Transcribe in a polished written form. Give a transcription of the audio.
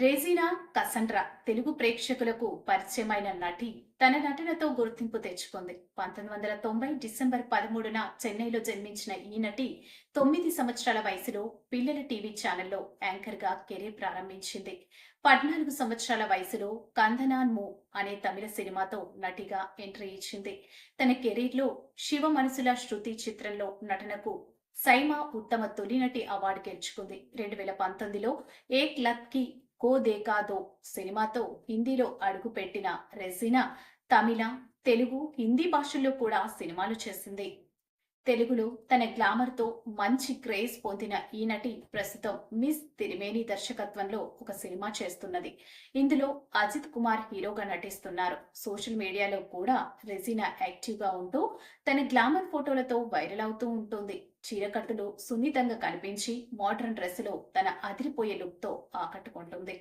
Regina Cassandra Telugu ప్రేక్షకులకు పరిచయమైన నటి తన నటనతో గుర్తింపు తెచ్చుకుంది. 1990 డిసెంబర్ 13న చెన్నైలో జన్మించిన ఈ నటి 9 సంవత్సరాల వయసులో పిల్లల టీవీ ఛానల్లో యాంకర్ గా కెరీర్ ప్రారంభించింది. 14 సంవత్సరాల వయసులో కందనాన్ మూ అనే తమిళ సినిమాతో నటిగా ఎంట్రీ ఇచ్చింది. తన కెరీర్లో శివ మనసుల శృతి చిత్రంలో నటనకు సైమా ఉత్తమ తొలి నటి అవార్డు గెలుచుకుంది. 2019లో ఏక్ లత్ కి కో దేకా దో సినిమాతో హిందీలో అడుగుపెట్టిన రెజీనా తమిళ, తెలుగు, హిందీ భాషల్లో కూడా సినిమాలు చేసింది. తెలుగులో తన గ్లామర్తో మంచి క్రేజ్ పొందిన ఈ నటి ప్రస్తుతం మిస్ తిరిమేని దర్శకత్వంలో ఒక సినిమా చేస్తున్నది. ఇందులో అజిత్ కుమార్ హీరోగా నటిస్తున్నారు. సోషల్ మీడియాలో కూడా రెజీనా యాక్టివ్ గా ఉంటూ తన గ్లామర్ ఫోటోలతో వైరల్ అవుతూ ఉంటుంది. చీరకట్టులో సున్నితంగా కనిపించి మోడర్న్ డ్రెస్సులో తన అదిరిపోయే లుక్ తో ఆకట్టుకుంటుంది.